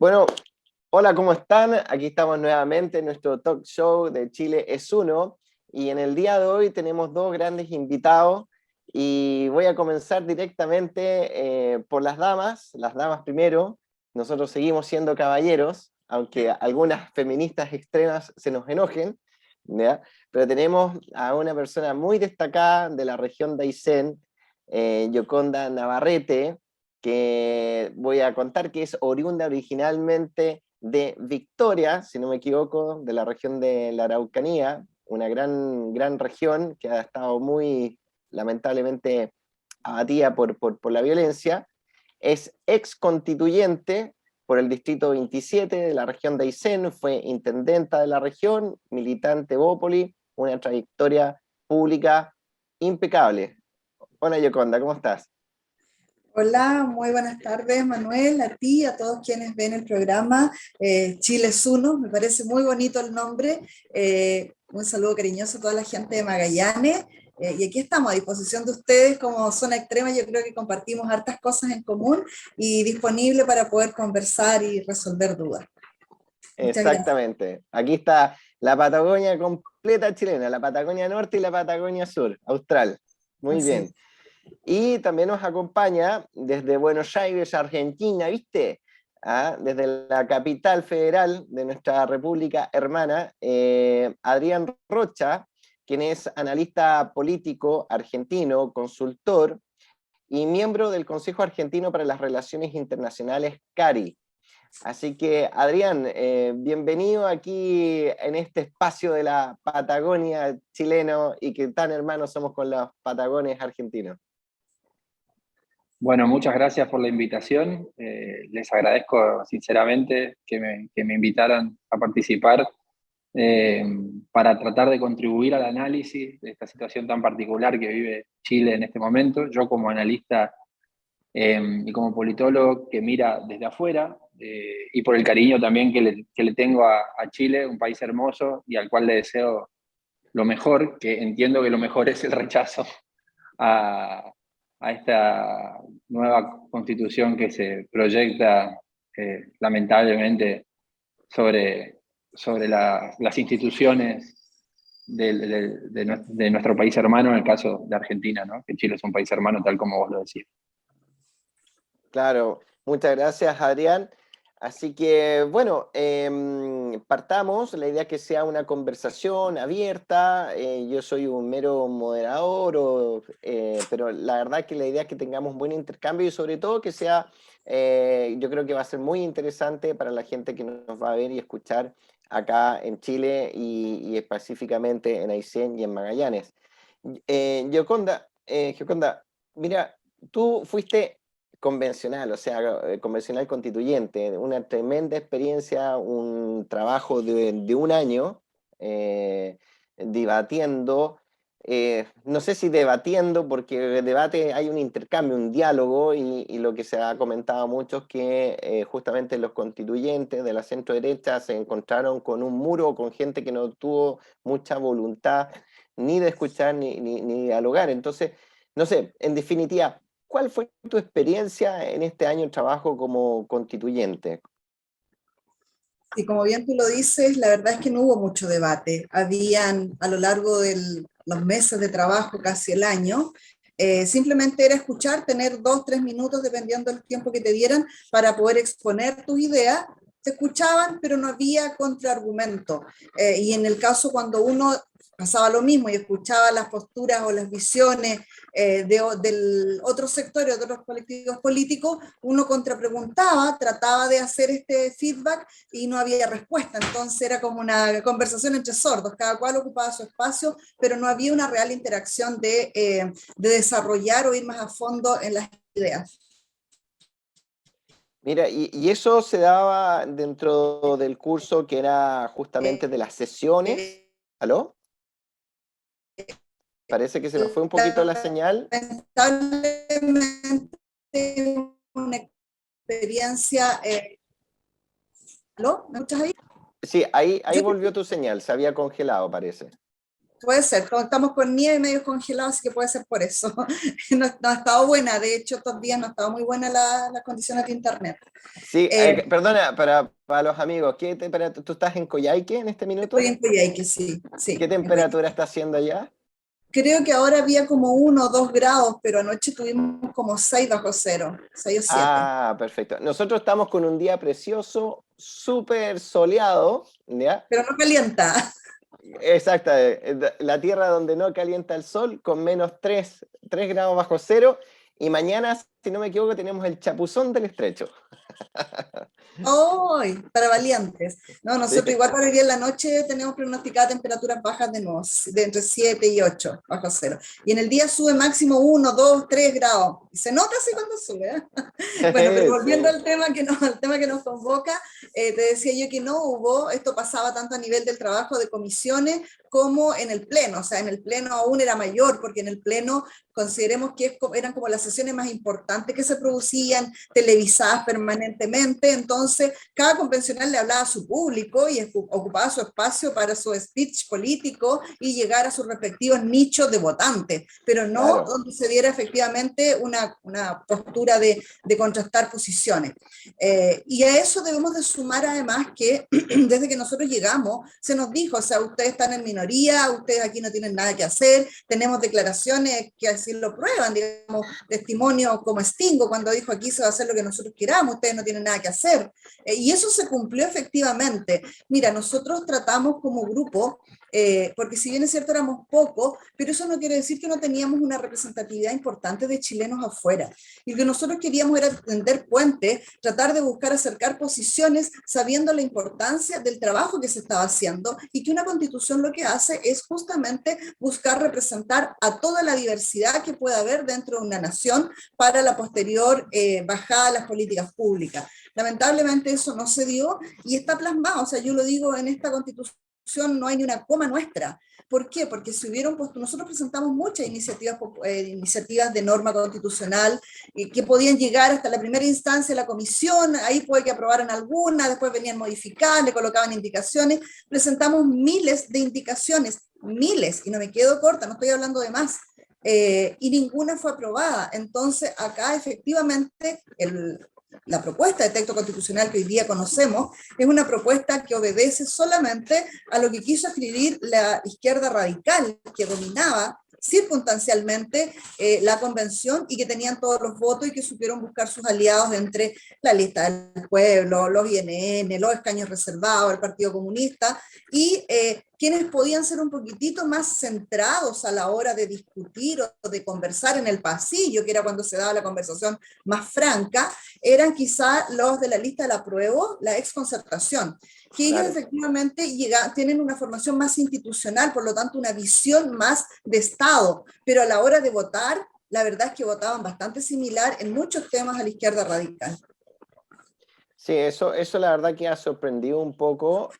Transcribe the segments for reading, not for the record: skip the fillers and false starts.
Bueno, hola, ¿cómo están? Aquí estamos nuevamente en nuestro talk show de Chile es Uno, y en el día de hoy tenemos dos grandes invitados, y voy a comenzar directamente por las damas primero. Nosotros seguimos siendo caballeros, aunque algunas feministas extremas se nos enojen, ¿ya? Pero tenemos a una persona muy destacada de la región de Aysén, Yoconda Navarrete, que voy a contar que es oriunda originalmente de Victoria, si no me equivoco, de la región de la Araucanía, una gran región que ha estado muy lamentablemente abatida por la violencia. Es ex constituyente por el distrito 27 de la región de Aysén, fue intendenta de la región, militante Bópoli, una trayectoria pública impecable. Hola Yoconda, ¿cómo estás? Hola, muy buenas tardes, Manuel, a ti, a todos quienes ven el programa Chile es Uno. Me parece muy bonito el nombre. Un saludo cariñoso a toda la gente de Magallanes. Y aquí estamos a disposición de ustedes como Zona Extrema. Yo creo que compartimos hartas cosas en común y disponible para poder conversar y resolver dudas. Muchas gracias. Exactamente. Aquí está la Patagonia completa chilena, la Patagonia Norte y la Patagonia Sur, austral. Muy Así bien. es. Y también nos acompaña desde Buenos Aires, Argentina, ¿viste? Desde la capital federal de nuestra república hermana, Adrián Rocha, quien es analista político argentino, consultor y miembro del Consejo Argentino para las Relaciones Internacionales, CARI. Así que, Adrián, bienvenido aquí en este espacio de la Patagonia chileno, y que tan hermanos somos con los patagones argentinos. Bueno, muchas gracias por la invitación. Les agradezco sinceramente que me invitaran a participar eh, para tratar de contribuir al análisis de esta situación tan particular que vive Chile en este momento. Yo como analista y como politólogo que mira desde afuera, y por el cariño también que le tengo a Chile, un país hermoso y al cual le deseo lo mejor, que entiendo que lo mejor es el rechazo a, a esta nueva constitución que se proyecta lamentablemente sobre las instituciones de nuestro país hermano, en el caso de Argentina, ¿no? Que Chile es un país hermano, tal como vos lo decís. Claro, muchas gracias, Adrián. Así que, bueno, partamos. La idea es que sea una conversación abierta. Yo soy un mero moderador, pero la verdad que la idea es que tengamos buen intercambio, y sobre todo que sea, yo creo que va a ser muy interesante para la gente que nos va a ver y escuchar acá en Chile, y específicamente en Aysén y en Magallanes. Gioconda, mira, tú fuiste convencional, o sea, convencional constituyente, una tremenda experiencia, un trabajo de un año, debatiendo, no sé si debatiendo, porque debate hay un intercambio, un diálogo, y lo que se ha comentado mucho es que justamente los constituyentes de la centro derecha se encontraron con un muro, con gente que no tuvo mucha voluntad ni de escuchar ni dialogar. Entonces, no sé, en definitiva, ¿cuál fue tu experiencia en este año de trabajo como constituyente? Y como bien tú lo dices, la verdad es que no hubo mucho debate. Habían a lo largo de los meses de trabajo, casi el año, simplemente era escuchar, tener 2, 3 minutos, dependiendo del tiempo que te dieran, para poder exponer tus ideas. Te escuchaban, pero no había contraargumento. Y en el caso cuando uno pasaba lo mismo y escuchaba las posturas o las visiones del otro sector y de otros colectivos políticos, uno contrapreguntaba, trataba de hacer este feedback y no había respuesta. Entonces era como una conversación entre sordos, cada cual ocupaba su espacio, pero no había una real interacción de desarrollar o ir más a fondo en las ideas. Mira, y eso se daba dentro del curso que era justamente de las sesiones. ¿Aló? Parece que se nos fue un poquito la señal. Lamentablemente una experiencia... ¿Aló? ¿Me escuchas ahí? Sí, ahí Yo volvió tu señal, se había congelado, parece. Puede ser, estamos con nieve medio congelado, así que puede ser por eso. No, no ha estado buena, de hecho estos días no ha estado muy buena las condiciones de internet. Sí, Eh, perdona, para los amigos, ¿qué temperatura? ¿Tú estás en Coyhaique en este Estoy minuto? en Coyhaique, sí, ¿Qué sí, en Coyhaique. temperatura está haciendo allá? Creo que ahora había como 1 o 2 grados, pero anoche tuvimos como 6 bajo cero, 6 o 7. Ah, perfecto. Nosotros estamos con un día precioso, súper soleado, ¿ya? Pero no calienta. Exacto, la tierra donde no calienta el sol, con menos 3 grados bajo cero, y mañana, si no me equivoco, tenemos el chapuzón del estrecho. ¡Ay! Para valientes. No, Sí. nosotros igual para hoy día en la noche tenemos pronosticadas temperaturas bajas de, nuevo, de entre 7 y 8 bajo cero. Y en el día sube máximo 1, 2, 3 grados. Y se nota así cuando sube, ¿eh? Bueno, pero volviendo Sí, al tema que nos convoca, te decía yo que no hubo, esto pasaba tanto a nivel del trabajo de comisiones como en el pleno, o sea, en el pleno aún era mayor, porque en el pleno consideremos que eran como las sesiones más importantes que se producían, televisadas permanentemente, entonces cada convencional le hablaba a su público y ocupaba su espacio para su speech político y llegar a sus respectivos nichos de votantes, pero no claro. donde se diera efectivamente una postura de contrastar posiciones. Y a eso debemos de sumar además que desde que nosotros llegamos se nos dijo, o sea, ustedes están en minoría, ustedes aquí no tienen nada que hacer, tenemos declaraciones que así lo prueban, digamos, testimonios como Stingo cuando dijo aquí se va a hacer lo que nosotros queramos, ustedes no tienen nada que hacer. Y eso se cumplió efectivamente. Mira, nosotros tratamos como grupo, porque si bien es cierto éramos pocos, pero eso no quiere decir que no teníamos una representatividad importante de chilenos afuera. Y lo que nosotros queríamos era tender puentes, tratar de buscar acercar posiciones, sabiendo la importancia del trabajo que se estaba haciendo y que una constitución lo que hace es justamente buscar representar a toda la diversidad que pueda haber dentro de una nación para la posterior bajada de las políticas públicas. Lamentablemente eso no se dio y está plasmado, o sea, yo lo digo en esta constitución, no hay ni una coma nuestra. ¿Por qué? Porque si hubieron, pues nosotros presentamos muchas iniciativas de norma constitucional que podían llegar hasta la primera instancia de la comisión, ahí puede que aprobaran algunas, después venían modificadas, le colocaban indicaciones, presentamos miles de indicaciones, miles, y no me quedo corta, no estoy hablando de más, y ninguna fue aprobada. Entonces, acá efectivamente la propuesta de texto constitucional que hoy día conocemos es una propuesta que obedece solamente a lo que quiso escribir la izquierda radical, que dominaba circunstancialmente la convención y que tenían todos los votos y que supieron buscar sus aliados entre la lista del pueblo, los INN, los escaños reservados, el Partido Comunista y quienes podían ser un poquitito más centrados a la hora de discutir o de conversar en el pasillo, que era cuando se daba la conversación más franca, eran quizá los de la lista del apruebo, la exconcertación, que ellos Claro. efectivamente tienen una formación más institucional, por lo tanto una visión más de Estado, pero a la hora de votar, la verdad es que votaban bastante similar en muchos temas a la izquierda radical. Sí, eso la verdad que ha sorprendido un poco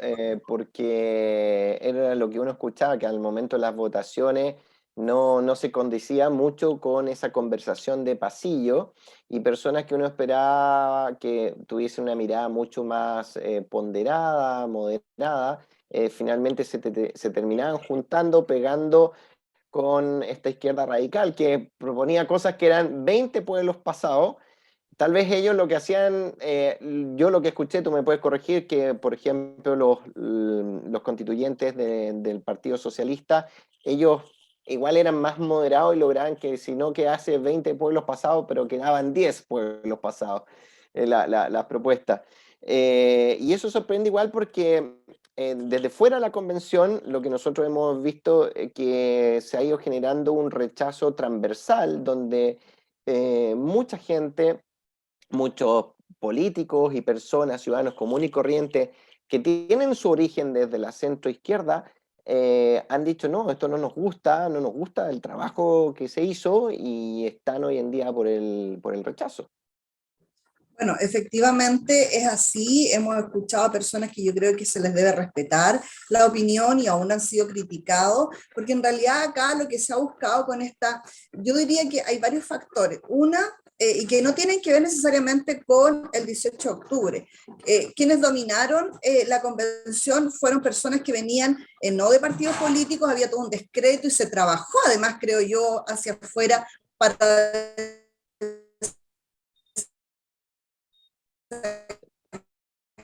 porque era lo que uno escuchaba, que al momento de las votaciones no se condecía mucho con esa conversación de pasillo y personas que uno esperaba que tuviesen una mirada mucho más ponderada, moderada, finalmente se terminaban juntando, pegando con esta izquierda radical que proponía cosas que eran 20 pueblos pasados. Tal vez ellos lo que hacían, yo lo que escuché, tú me puedes corregir, que por ejemplo los constituyentes del Partido Socialista, ellos igual eran más moderados y lograban que si no quedase 20 pueblos pasados, pero quedaban 10 pueblos pasados, las propuestas. Y eso sorprende igual porque desde fuera de la convención, lo que nosotros hemos visto que se ha ido generando un rechazo transversal, donde mucha gente, muchos políticos y personas, ciudadanos comunes y corrientes, que tienen su origen desde la centroizquierda, han dicho, no, esto no nos gusta el trabajo que se hizo y están hoy en día por el rechazo. Bueno, efectivamente es así. Hemos escuchado a personas que yo creo que se les debe respetar la opinión y aún han sido criticados, porque en realidad acá lo que se ha buscado con esta, yo diría que hay varios factores. Una, y que no tienen que ver necesariamente con el 18 de octubre. Quienes dominaron la convención fueron personas que venían no de partidos políticos, había todo un descrédito y se trabajó, además, creo yo, hacia afuera para...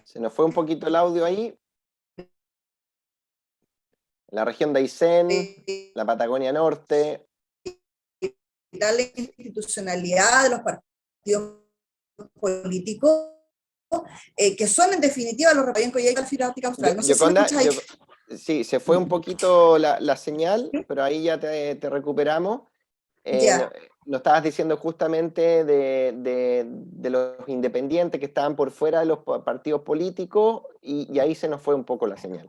Se nos fue un poquito el audio ahí. La región de Aysén, la Patagonia Norte. La institucionalidad de los partidos políticos, que son en definitiva los representantes de la fibra óptica austral. No sé si me escuchas ahí. Sí, se fue un poquito la señal, pero ahí ya te recuperamos. Nos estabas diciendo justamente de los independientes que estaban por fuera de los partidos políticos y ahí se nos fue un poco la señal.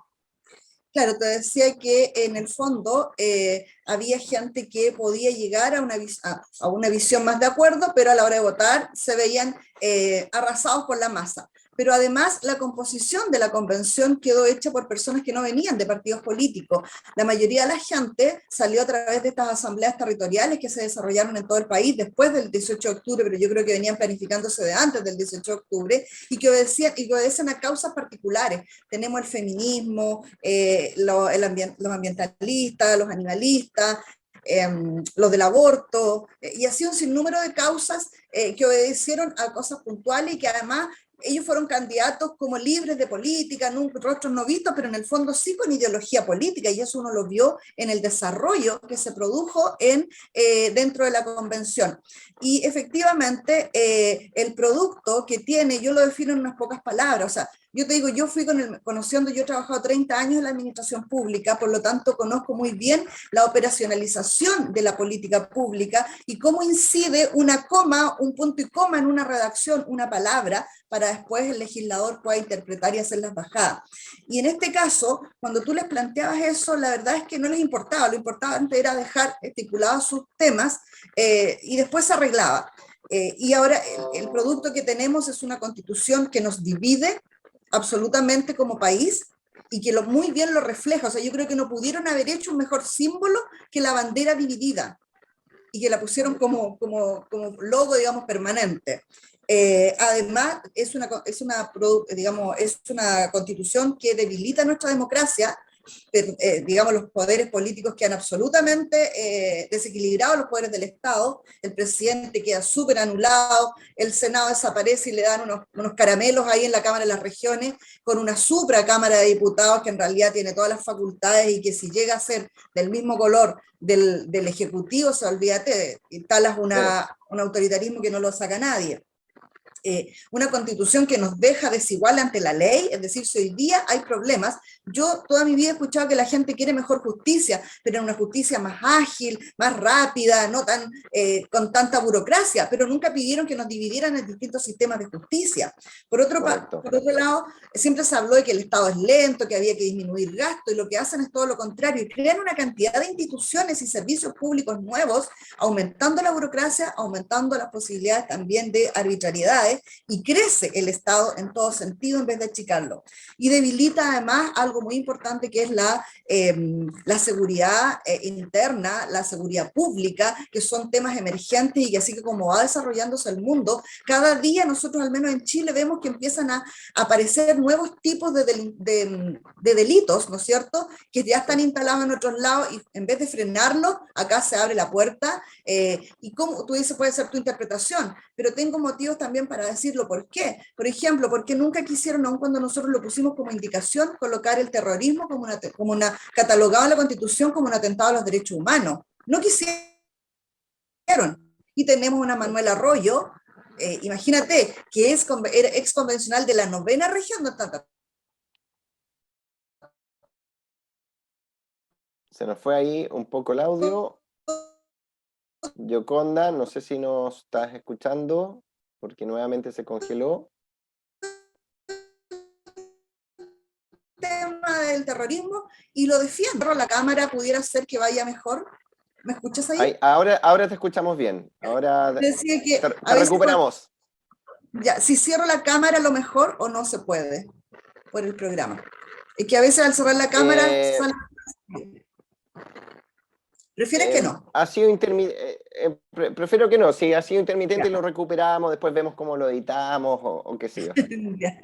Claro, te decía que en el fondo había gente que podía llegar a una visión más de acuerdo, pero a la hora de votar se veían arrasados por la masa. Pero además la composición de la convención quedó hecha por personas que no venían de partidos políticos. La mayoría de la gente salió a través de estas asambleas territoriales que se desarrollaron en todo el país después del 18 de octubre, pero yo creo que venían planificándose de antes del 18 de octubre, y que obedecen a causas particulares. Tenemos el feminismo, los ambientalistas, los animalistas, lo del aborto, y así un sinnúmero de causas que obedecieron a cosas puntuales y que además ellos fueron candidatos como libres de política, rostros no vistos, pero en el fondo sí con ideología política, y eso uno lo vio en el desarrollo que se produjo dentro de la convención. Y efectivamente el producto que tiene, yo lo defino en unas pocas palabras, o sea, yo te digo, yo fui conociendo, yo he trabajado 30 años en la administración pública, por lo tanto conozco muy bien la operacionalización de la política pública y cómo incide una coma, un punto y coma en una redacción, una palabra, para después el legislador pueda interpretar y hacer las bajadas. Y en este caso, cuando tú les planteabas eso, la verdad es que no les importaba, lo importante era dejar estipulados sus temas y después se arreglaba. Y ahora el producto que tenemos es una constitución que nos divide absolutamente como país y que muy bien lo refleja. O sea, yo creo que no pudieron haber hecho un mejor símbolo que la bandera dividida y que la pusieron como logo, digamos, permanente. Además, es una constitución que debilita nuestra democracia, digamos, los poderes políticos quedan absolutamente desequilibrados, los poderes del Estado, el presidente queda súper anulado, el Senado desaparece y le dan unos caramelos ahí en la Cámara de las Regiones, con una supra Cámara de Diputados que en realidad tiene todas las facultades y que si llega a ser del mismo color del Ejecutivo, se olvídate, instalas un autoritarismo que no lo saca nadie. Una constitución que nos deja desigual ante la ley, es decir, si hoy día hay problemas, yo toda mi vida he escuchado que la gente quiere mejor justicia, pero una justicia más ágil, más rápida, no tan con tanta burocracia, pero nunca pidieron que nos dividieran en distintos sistemas de justicia. Por otro lado, siempre se habló de que el Estado es lento, que había que disminuir gastos, y lo que hacen es todo lo contrario, y crean una cantidad de instituciones y servicios públicos nuevos, aumentando la burocracia, aumentando las posibilidades también de arbitrariedades, y crece el Estado en todo sentido en vez de achicarlo. Y debilita además algo muy importante que es la seguridad interna, la seguridad pública, que son temas emergentes y que así que como va desarrollándose el mundo, cada día nosotros al menos en Chile vemos que empiezan a aparecer nuevos tipos de delitos, ¿no es cierto?, que ya están instalados en otros lados y en vez de frenarlo, acá se abre la puerta y como tú dices puede ser tu interpretación, pero tengo motivos también para decirlo. ¿Por qué? Por ejemplo, porque nunca quisieron, aun cuando nosotros lo pusimos como indicación, colocar el terrorismo catalogado en la Constitución como un atentado a los derechos humanos. No quisieron. Y tenemos una Manuela Arroyo, imagínate, que era ex convencional de la 9ª región. Se nos fue ahí un poco el audio. Yoconda, no sé si nos estás escuchando, porque nuevamente se congeló. Tema del terrorismo y lo defiendo. La cámara pudiera ser que vaya mejor. ¿Me escuchas ahí? Ahora te escuchamos bien. Ahora decía que te recuperamos. Ya, si cierro la cámara a lo mejor o no se puede por el programa. Es que a veces al cerrar la cámara sale... ¿Prefieres que no? Ha sido prefiero que no, si ha sido intermitente Ya. lo recuperamos, después vemos cómo lo editamos o qué sé yo. Ya,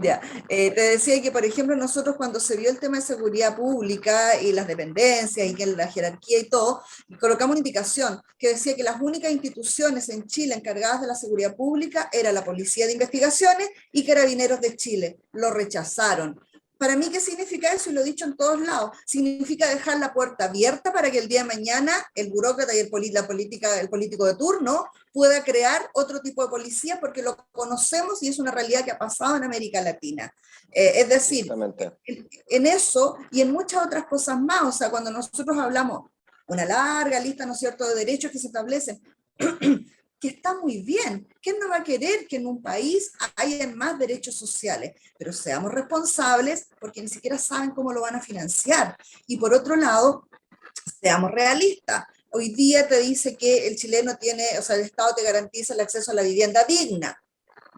ya. Te decía que, por ejemplo, nosotros cuando se vio el tema de seguridad pública y las dependencias y que la jerarquía y todo, colocamos una indicación que decía que las únicas instituciones en Chile encargadas de la seguridad pública era la Policía de Investigaciones y Carabineros de Chile. Lo rechazaron. Para mí, ¿qué significa eso? Y lo he dicho en todos lados. Significa dejar la puerta abierta para que el día de mañana el burócrata y el político de turno pueda crear otro tipo de policía porque lo conocemos y es una realidad que ha pasado en América Latina. Es decir, Justamente. en eso y en muchas otras cosas más, o sea, cuando nosotros hablamos una larga lista, ¿no es cierto?, de derechos que se establecen, que está muy bien. ¿Quién no va a querer que en un país haya más derechos sociales? Pero seamos responsables porque ni siquiera saben cómo lo van a financiar. Y por otro lado, seamos realistas. Hoy día te dice que el chileno tiene, o sea, el Estado te garantiza el acceso a la vivienda digna,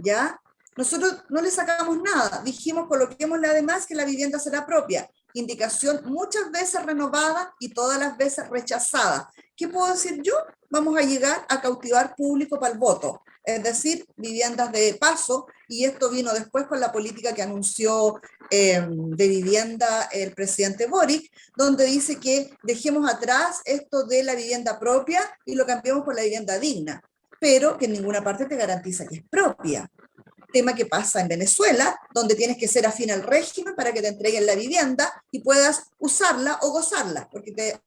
¿ya? Nosotros no le sacamos nada, dijimos coloquémosle además que la vivienda será propia, indicación muchas veces renovada y todas las veces rechazada. ¿Qué puedo decir yo? Vamos a llegar a cautivar público para el voto, es decir, viviendas de paso, y esto vino después con la política que anunció de vivienda el presidente Boric, donde dice que dejemos atrás esto de la vivienda propia y lo cambiemos por la vivienda digna, pero que en ninguna parte te garantiza que es propia. Tema que pasa en Venezuela, donde tienes que ser afín al régimen para que te entreguen la vivienda y puedas usarla o gozarla, porque te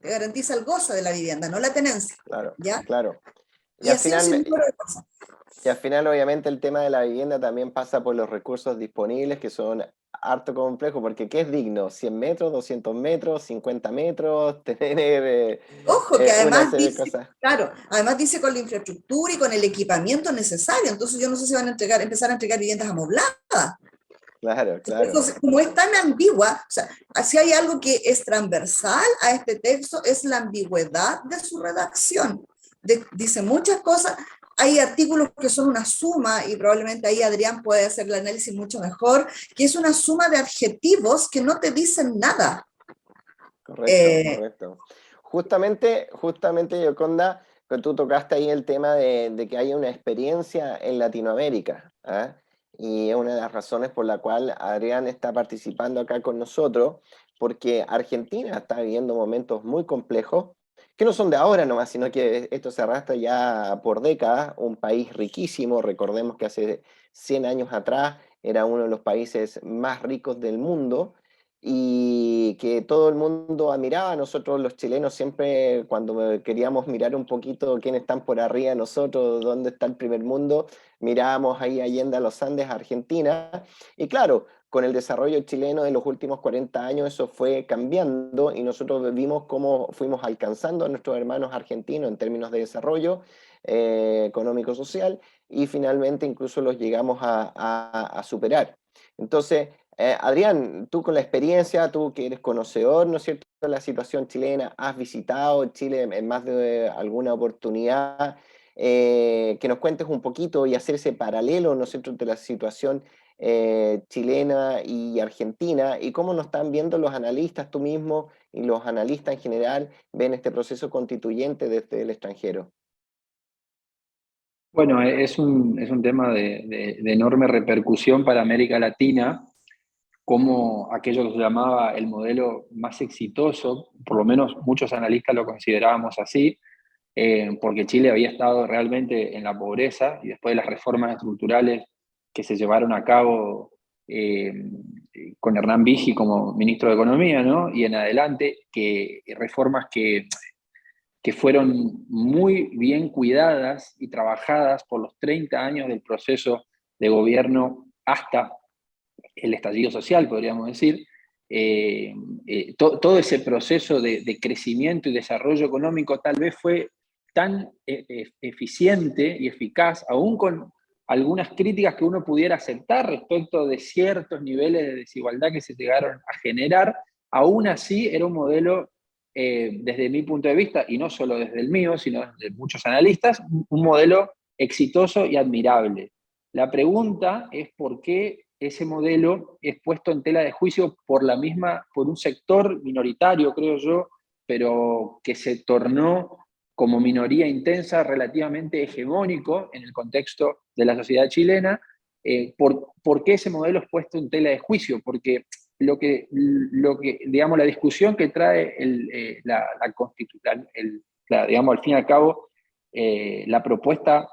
garantiza el gozo de la vivienda, no la tenencia. Claro, ¿Ya? claro. Y Y al así un final, sinnúmero de cosas. y al final, obviamente, el tema de la vivienda también pasa por los recursos disponibles, que son harto complejos, porque ¿qué es digno? ¿100 metros, 200 metros, 50 metros? Tener Ojo, que una además serie de dice, cosas. claro, además dice con la infraestructura y con el equipamiento necesario, entonces yo no sé si van a empezar a entregar viviendas amobladas. Claro, claro. Entonces, como es tan ambigua, o sea, si hay algo que es transversal a este texto, es la ambigüedad de su redacción. Dice muchas cosas, hay artículos que son una suma, y probablemente ahí Adrián puede hacer el análisis mucho mejor, que es una suma de adjetivos que no te dicen nada. Correcto, correcto. Justamente, Yoconda, que tú tocaste ahí el tema de que haya una experiencia en Latinoamérica, ¿ah? Y es una de las razones por la cual Adrián está participando acá con nosotros, porque Argentina está viviendo momentos muy complejos, que no son de ahora nomás, sino que esto se arrastra ya por décadas, un país riquísimo, recordemos que hace 100 años atrás era uno de los países más ricos del mundo, y que todo el mundo admiraba. Nosotros los chilenos siempre cuando queríamos mirar un poquito quiénes están por arriba de nosotros, dónde está el primer mundo, mirábamos ahí Allende a los Andes, Argentina, y claro, con el desarrollo chileno de los últimos 40 años eso fue cambiando y nosotros vimos cómo fuimos alcanzando a nuestros hermanos argentinos en términos de desarrollo económico-social y finalmente incluso los llegamos a superar. Entonces, Adrián, tú con la experiencia, tú que eres conocedor, ¿no es cierto?, de la situación chilena, has visitado Chile en más de alguna oportunidad, que nos cuentes un poquito y hacer ese paralelo, ¿no es cierto?, de la situación chilena y argentina y cómo nos están viendo los analistas, tú mismo y los analistas en general, ven este proceso constituyente desde el extranjero. Bueno, es un tema de enorme repercusión para América Latina, como aquello que se llamaba el modelo más exitoso, por lo menos muchos analistas lo considerábamos así, porque Chile había estado realmente en la pobreza y después de las reformas estructurales que se llevaron a cabo eh, con Hernán Vigi como ministro de Economía, ¿no? Y en adelante, que reformas que fueron muy bien cuidadas y trabajadas por los 30 años del proceso de gobierno hasta el estallido social, podríamos decir. Todo ese proceso de crecimiento y desarrollo económico tal vez fue tan eficiente y eficaz, aún con algunas críticas que uno pudiera aceptar respecto de ciertos niveles de desigualdad que se llegaron a generar, aún así era un modelo, desde mi punto de vista, y no solo desde el mío, sino desde muchos analistas, un modelo exitoso y admirable. La pregunta es por qué ese modelo es puesto en tela de juicio por un sector minoritario, creo yo, pero que se tornó como minoría intensa relativamente hegemónico en el contexto de la sociedad chilena. ¿Por qué ese modelo es puesto en tela de juicio? Porque digamos, la discusión que trae la Constitución, digamos, al fin y al cabo, la propuesta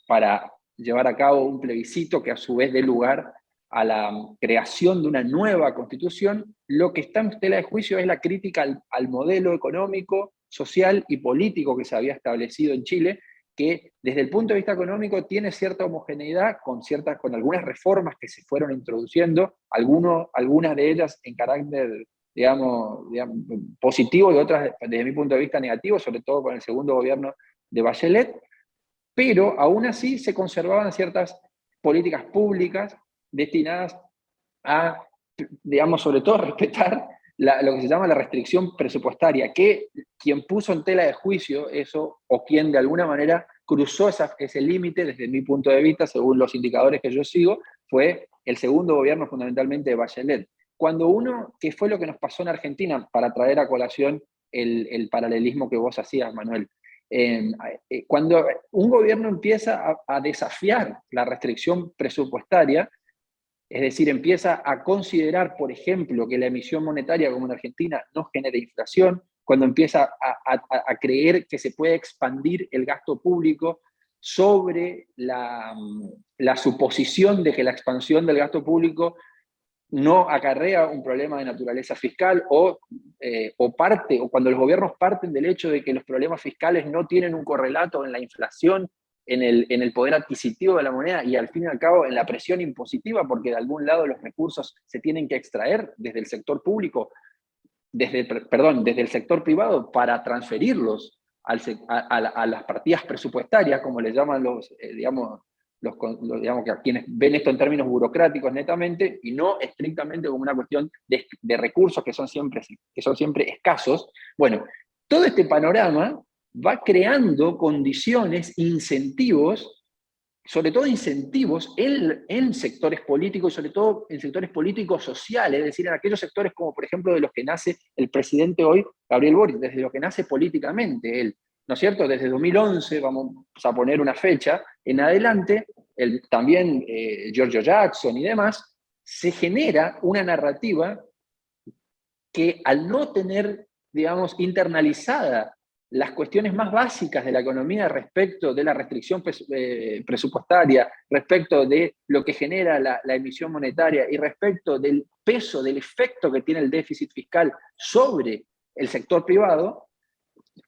para llevar a cabo un plebiscito que a su vez dé lugar a la creación de una nueva Constitución, lo que está en tela de juicio es la crítica al modelo económico, social y político que se había establecido en Chile, que desde el punto de vista económico tiene cierta homogeneidad con algunas reformas que se fueron introduciendo, algunas de ellas en carácter, digamos, positivo y otras desde mi punto de vista negativo, sobre todo con el segundo gobierno de Bachelet, pero aún así se conservaban ciertas políticas públicas destinadas a, digamos, sobre todo respetar lo que se llama la restricción presupuestaria, que quien puso en tela de juicio eso, o quien de alguna manera cruzó ese límite, desde mi punto de vista, según los indicadores que yo sigo, fue el segundo gobierno fundamentalmente de Bachelet. Que fue lo que nos pasó en Argentina, para traer a colación el paralelismo que vos hacías, Manuel. Cuando un gobierno empieza a desafiar la restricción presupuestaria, es decir, empieza a considerar, por ejemplo, que la emisión monetaria como en Argentina no genera inflación, cuando empieza a creer que se puede expandir el gasto público sobre la suposición de que la expansión del gasto público no acarrea un problema de naturaleza fiscal, o cuando los gobiernos parten del hecho de que los problemas fiscales no tienen un correlato en la inflación, en el poder adquisitivo de la moneda y al fin y al cabo en la presión impositiva, porque de algún lado los recursos se tienen que extraer desde el sector público, desde el sector privado para transferirlos a las partidas presupuestarias, como le llaman digamos, que a quienes ven esto en términos burocráticos netamente y no estrictamente como una cuestión de recursos que son siempre escasos. Bueno, todo este panorama va creando condiciones, incentivos, sobre todo incentivos en sectores políticos, sobre todo en sectores políticos sociales, es decir, en aquellos sectores como por ejemplo de los que nace el presidente hoy, Gabriel Boric, desde lo que nace políticamente él, ¿no es cierto? Desde 2011, vamos a poner una fecha, en adelante, también Giorgio Jackson y demás, se genera una narrativa que al no tener, digamos, internalizada las cuestiones más básicas de la economía respecto de la restricción presupuestaria, respecto de lo que genera la emisión monetaria y respecto del peso, del efecto que tiene el déficit fiscal sobre el sector privado,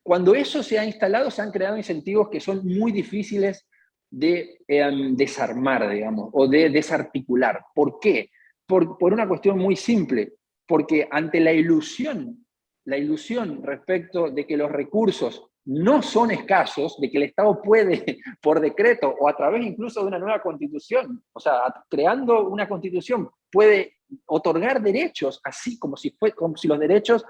cuando eso se ha instalado, se han creado incentivos que son muy difíciles de desarmar, digamos, o de desarticular. ¿Por qué? Por una cuestión muy simple, porque ante la ilusión respecto de que los recursos no son escasos, de que el Estado puede, por decreto o a través incluso de una nueva constitución, o sea, creando una constitución, puede otorgar derechos, así como si los derechos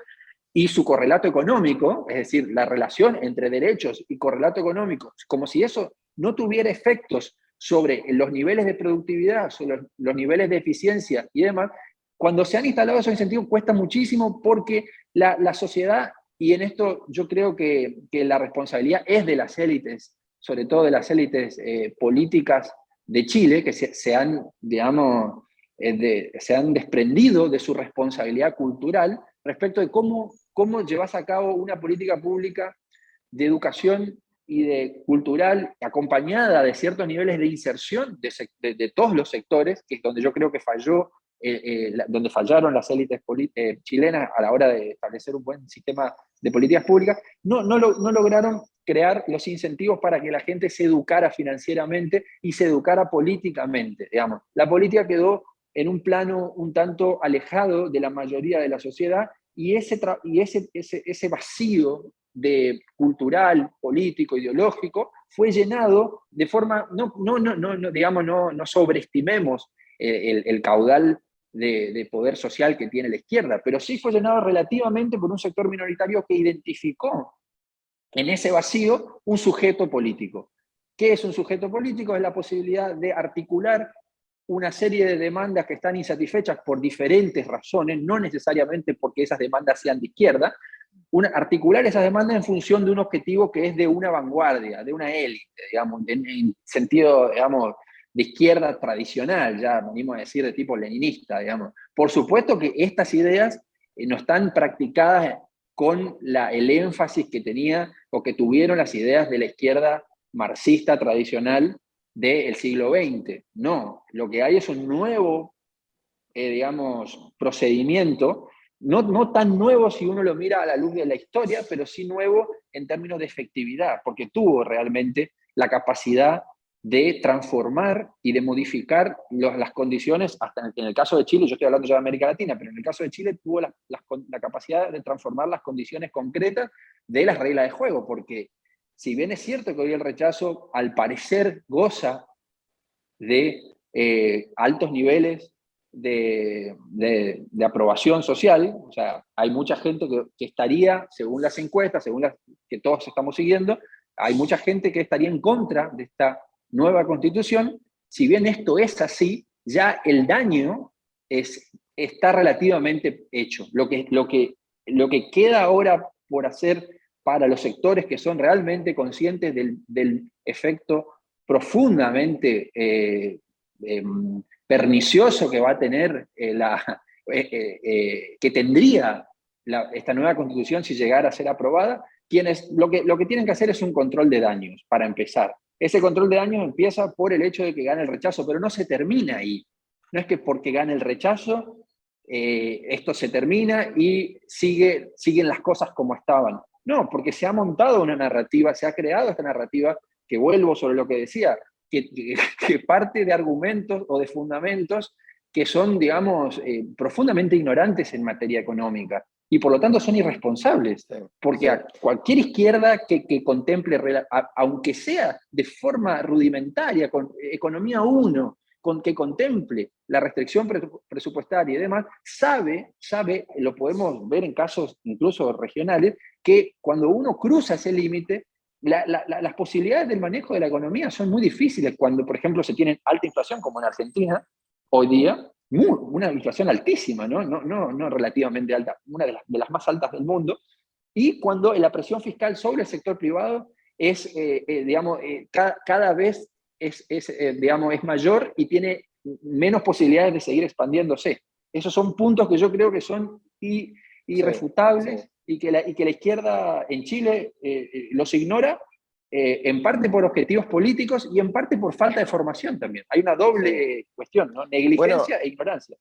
y su correlato económico, es decir, la relación entre derechos y correlato económico, como si eso no tuviera efectos sobre los niveles de productividad, sobre los niveles de eficiencia y demás, cuando se han instalado esos incentivos cuesta muchísimo porque la sociedad, y en esto yo creo que la responsabilidad es de las élites, sobre todo de las élites políticas de Chile, que se han, digamos, se han desprendido de su responsabilidad cultural respecto de cómo llevas a cabo una política pública de educación y de cultural acompañada de ciertos niveles de inserción de todos los sectores, que es donde yo creo que donde fallaron las élites chilenas a la hora de establecer un buen sistema de políticas públicas, no lograron crear los incentivos para que la gente se educara financieramente y se educara políticamente, digamos. La política quedó en un plano un tanto alejado de la mayoría de la sociedad, y ese vacío cultural, político, ideológico, fue llenado de forma, no sobreestimemos el caudal de poder social que tiene la izquierda, pero sí fue llenado relativamente por un sector minoritario que identificó en ese vacío un sujeto político. ¿Qué es un sujeto político? Es la posibilidad de articular una serie de demandas que están insatisfechas por diferentes razones, no necesariamente porque esas demandas sean de izquierda, articular esas demandas en función de un objetivo que es de una vanguardia, de una élite, digamos, en sentido, digamos, de izquierda tradicional, ya venimos a decir de tipo leninista, digamos. Por supuesto que estas ideas no están practicadas con el énfasis que tenía o que tuvieron las ideas de la izquierda marxista tradicional del siglo XX. No, lo que hay es un nuevo, digamos, procedimiento, no tan nuevo si uno lo mira a la luz de la historia, pero sí nuevo en términos de efectividad, porque tuvo realmente la capacidad de transformar y de modificar las condiciones, hasta en el caso de Chile, yo estoy hablando ya de América Latina, pero en el caso de Chile tuvo la capacidad de transformar las condiciones concretas de las reglas de juego, porque si bien es cierto que hoy el rechazo al parecer goza de altos niveles de aprobación social, o sea, hay mucha gente que estaría, según las encuestas, según las que todos estamos siguiendo, hay mucha gente que estaría en contra de esta nueva constitución. Si bien esto es así, ya el daño está relativamente hecho. Lo que queda ahora por hacer para los sectores que son realmente conscientes del efecto profundamente pernicioso que va a tener, que tendría esta nueva constitución si llegara a ser aprobada, lo que tienen que hacer es un control de daños, para empezar. Ese control de daños empieza por el hecho de que gane el rechazo, pero no se termina ahí. No es que porque gane el rechazo, esto se termina y siguen las cosas como estaban. No, porque se ha montado una narrativa, se ha creado esta narrativa, que vuelvo sobre lo que decía, que parte de argumentos o de fundamentos que son, digamos, profundamente ignorantes en materia económica, y por lo tanto son irresponsables, porque a cualquier izquierda que contemple, aunque sea de forma rudimentaria, con economía 1, que contemple la restricción presupuestaria y demás, sabe, lo podemos ver en casos incluso regionales, que cuando uno cruza ese límite, las posibilidades del manejo de la economía son muy difíciles cuando, por ejemplo, se tiene alta inflación, como en Argentina, hoy día, una inflación altísima, no relativamente alta, una de las más altas del mundo, y cuando la presión fiscal sobre el sector privado es, digamos, cada vez digamos, es mayor y tiene menos posibilidades de seguir expandiéndose. Esos son puntos que yo creo que son irrefutables. Sí. Y que la izquierda en Chile los ignora, en parte por objetivos políticos y en parte por falta de formación también. Hay una doble cuestión, ¿no? Negligencia e ignorancia.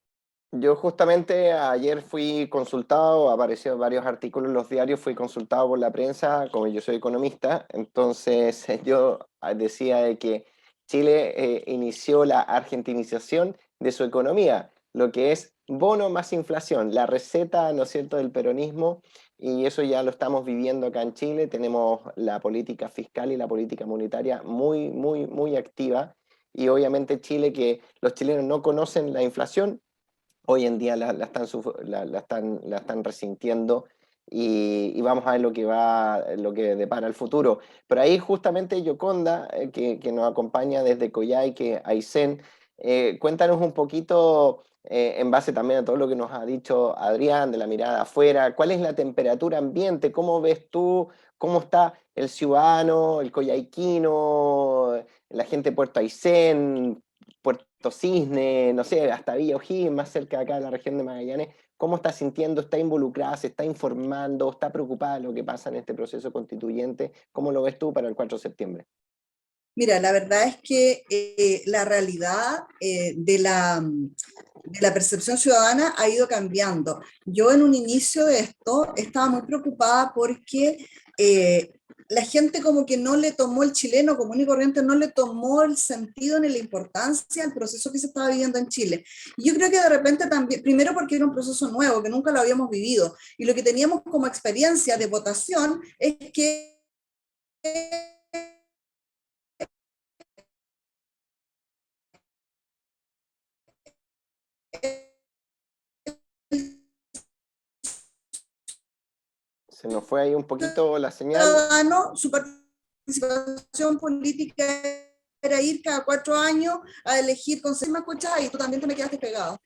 Yo justamente ayer fui consultado, aparecieron varios artículos en los diarios, fui consultado por la prensa, como yo soy economista, entonces yo decía de que Chile inició la argentinización de su economía, lo que es bono más inflación, la receta, ¿no es cierto?, del peronismo, y eso ya lo estamos viviendo acá en Chile. Tenemos la política fiscal y la política monetaria muy, muy, muy activa, y obviamente Chile, que los chilenos no conocen la inflación, hoy en día la están resintiendo, y vamos a ver lo que depara el futuro. Pero ahí justamente Yoconda, que nos acompaña desde Coyhaique, Aysén, cuéntanos un poquito, en base también a todo lo que nos ha dicho Adrián, de la mirada afuera, ¿cuál es la temperatura ambiente? ¿Cómo ves tú? ¿Cómo está el ciudadano, el coyhaiquino, la gente de Puerto Aysén, Puerto Cisne, no sé, hasta Villa O'Higgins, más cerca de acá de la región de Magallanes? ¿Cómo está sintiendo? ¿Está involucrada? ¿Se está informando? ¿Está preocupada de lo que pasa en este proceso constituyente? ¿Cómo lo ves tú para el 4 de septiembre? Mira, la verdad es que la realidad de la percepción ciudadana ha ido cambiando. Yo en un inicio de esto estaba muy preocupada porque la gente como que no le tomó, el chileno común y corriente no le tomó el sentido ni la importancia al proceso que se estaba viviendo en Chile. Y yo creo que de repente también, primero porque era un proceso nuevo, que nunca lo habíamos vivido, y lo que teníamos como experiencia de votación es que Se nos fue ahí un poquito la señal. Ciudadano, su participación política era ir cada 4 años a elegir consejos. ¿Me escuchas? Y tú también te me quedaste pegado.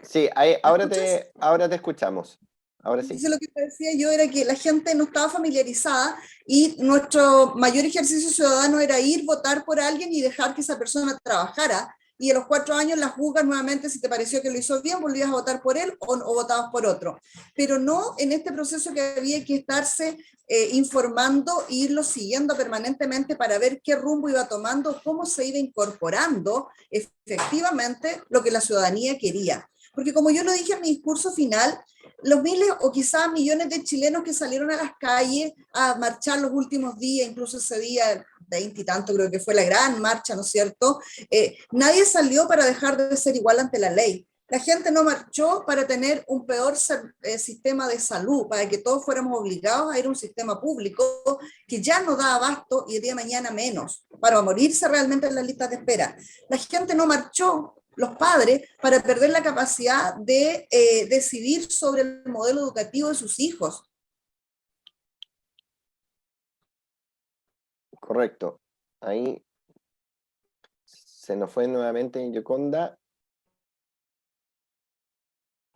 Sí, ahora te escuchamos. ahora sí. Entonces lo que te decía yo era que la gente no estaba familiarizada y nuestro mayor ejercicio ciudadano era ir, votar por alguien y dejar que esa persona trabajara. Y a los 4 años la juzgas nuevamente si te pareció que lo hizo bien, volvías a votar por él o votabas por otro. Pero no en este proceso que había que estarse informando e irlo siguiendo permanentemente para ver qué rumbo iba tomando, cómo se iba incorporando efectivamente lo que la ciudadanía quería. Porque como yo lo dije en mi discurso final, los miles o quizás millones de chilenos que salieron a las calles a marchar los últimos días, incluso ese día, 20 y tanto creo que fue la gran marcha, ¿no es cierto? Nadie salió para dejar de ser igual ante la ley. La gente no marchó para tener un peor sistema de salud, para que todos fuéramos obligados a ir a un sistema público que ya no da abasto y el día de mañana menos, para morirse realmente en las listas de espera. La gente no marchó, los padres, para perder la capacidad de decidir sobre el modelo educativo de sus hijos. Correcto. Ahí se nos fue nuevamente Yoconda.